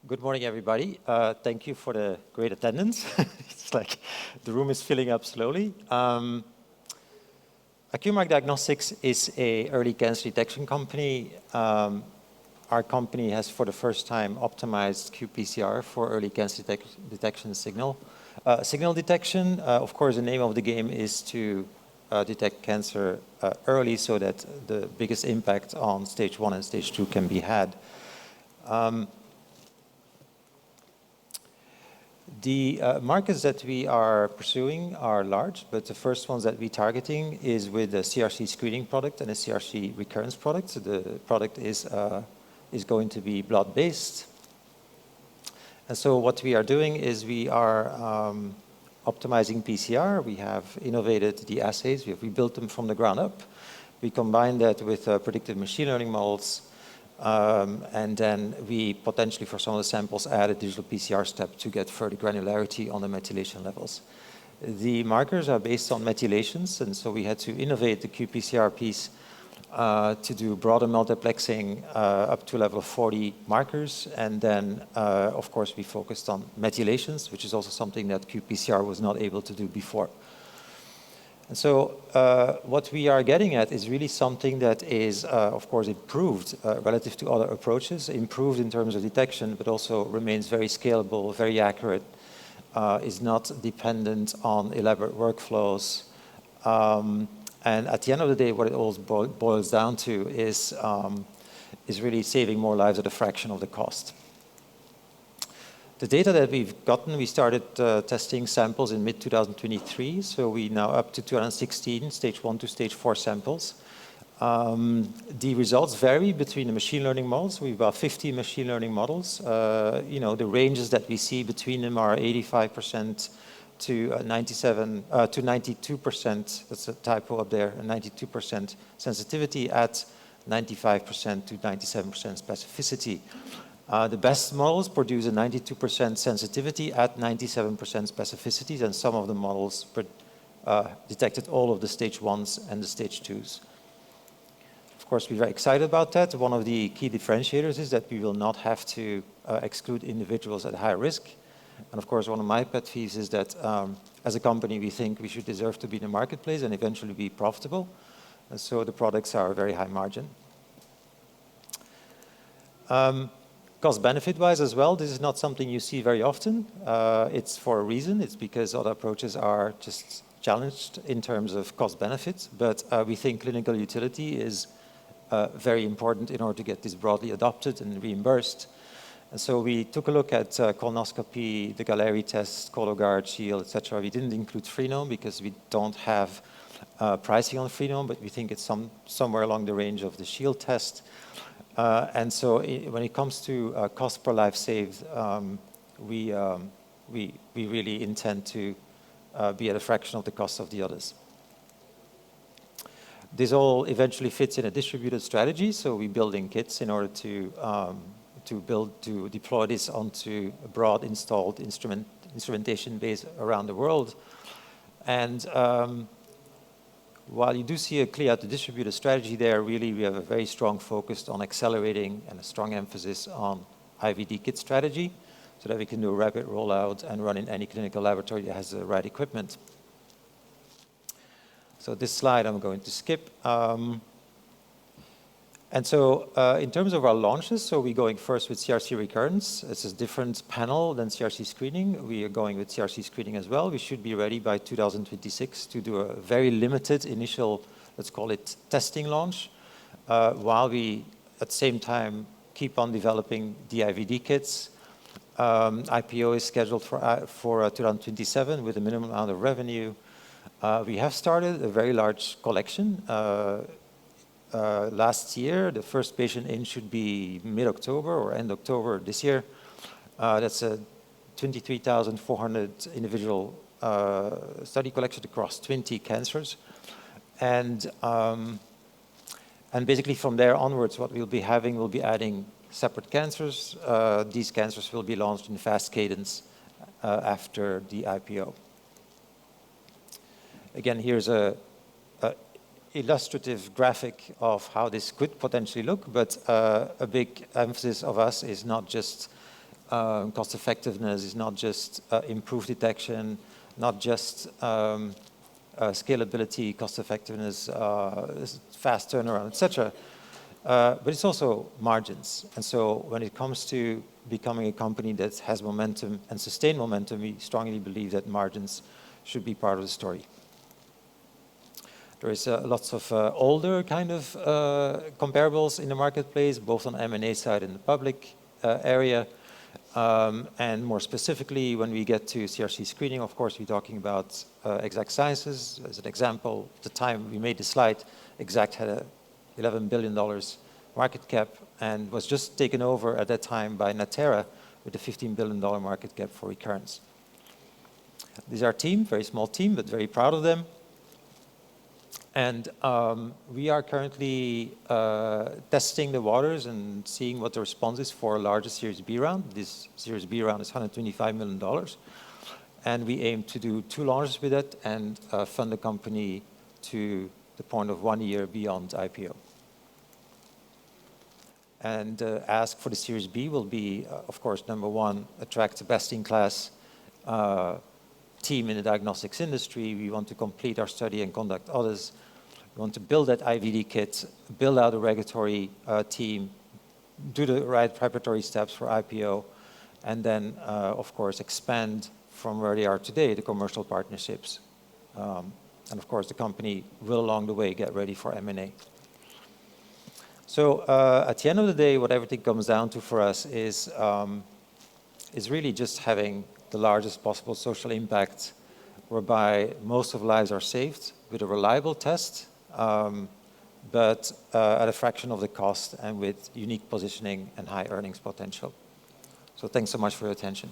Good morning, everybody. Thank you for the great attendance. It's like the room is filling up slowly. Acuamark Diagnostics is an early cancer detection company. Our company has, for the first time, optimized qPCR for early cancer detection signal detection. Of course, the name of the game is to detect cancer early so that the biggest impact on stage 1 and stage 2 can be had. The markets that we are pursuing are large, but the first ones that we're targeting is with the CRC screening product and a CRC recurrence product. So the product is going to be blood-based. And so what we are doing is we are optimizing PCR. We have innovated the assays. We have rebuilt them from the ground up. We combine that with predictive machine learning models. And then we potentially, for some of the samples, add a digital PCR step to get further granularity on the methylation levels. The markers are based on methylations, and so we had to innovate the qPCR piece to do broader multiplexing up to a level of 40 markers. And then, of course, we focused on methylations, which is also something that qPCR was not able to do before. And so what we are getting at is really something that is, of course, improved relative to other approaches, improved in terms of detection, but also remains very scalable, very accurate, is not dependent on elaborate workflows. And at the end of the day, what it all boils down to is really saving more lives at a fraction of the cost. The data that we've gotten, we started testing samples in mid-2023, so we now up to 216 stage 1 to stage 4 samples. The results vary between the machine learning models. We have about 50 machine learning models. The ranges that we see between them are 85% to 92%. That's a typo up there. 92% sensitivity at 95% to 97% specificity. The best models produce a 92% sensitivity at 97% specificity, and some of the models detected all of the stage 1s and the stage 2s. Of course, we're very excited about that. One of the key differentiators is that we will not have to exclude individuals at high risk. And of course, one of my pet peeves is that as a company, we think we should deserve to be in the marketplace and eventually be profitable. And so the products are very high margin. Cost-benefit-wise as well, this is not something you see very often. It's for a reason. It's because other approaches are just challenged in terms of cost-benefits. But we think clinical utility is very important in order to get this broadly adopted and reimbursed. And so we took a look at colonoscopy, the Galleri test, Cologuard, Shield, etc. We didn't include Freenome because we don't have pricing on Freenome, but we think it's somewhere along the range of the Shield test. And so when it comes to cost per life saved, we really intend to be at a fraction of the cost of the others. This all eventually fits in a distributed strategy, so we're building kits in order to deploy this onto a broad installed instrumentation base around the world. And while you do see a clear distributed strategy there, really we have a very strong focus on accelerating and a strong emphasis on IVD kit strategy so that we can do a rapid rollout and run in any clinical laboratory that has the right equipment. So this slide I'm going to skip. And so in terms of our launches, so we're going first with CRC recurrence. It's a different panel than CRC screening. We are going with CRC screening as well. We should be ready by 2026 to do a very limited initial, let's call it, testing launch, while we, at the same time, keep on developing the IVD kits. IPO is scheduled for 2027 with a minimum amount of revenue. We have started a very large collection. Last year, the first patient in should be mid-October or end October this year. That's a 23,400 individual study collection across 20 cancers. And basically from there onwards, what we'll be having, we'll be adding separate cancers. These cancers will be launched in fast cadence after the IPO. Again, here's a illustrative graphic of how this could potentially look, but a big emphasis of us is not just cost effectiveness, is not just improved detection, not just scalability, cost effectiveness, fast turnaround, etc. But it's also margins. And so when it comes to becoming a company that has momentum and sustained momentum, we strongly believe that margins should be part of the story. There is lots of older kind of comparables in the marketplace, both on M&A side and the public area. And more specifically, when we get to CRC screening, of course, we're talking about Exact Sciences. As an example, at the time we made the slide, Exact had a $11 billion market cap and was just taken over at that time by Natera with a $15 billion market cap for recurrence. These are our team, very small team, but very proud of them. And we are currently testing the waters and seeing what the response is for our largest Series B round. This Series B round is $125 million. And we aim to do 2 launches with it and fund the company to the point of 1 year beyond IPO. And ask for the Series B will be, of course, number one, attract a best-in-class team in the diagnostics industry. We want to complete our study and conduct others. We want to build that IVD kit, build out a regulatory team, do the right preparatory steps for IPO, and then, of course, expand from where they are today, the commercial partnerships. And of course, the company will, along the way, get ready for M&A. So at the end of the day, what everything comes down to for us is really just having the largest possible social impact, whereby most of lives are saved with a reliable test, but at a fraction of the cost and with unique positioning and high earnings potential. So thanks so much for your attention.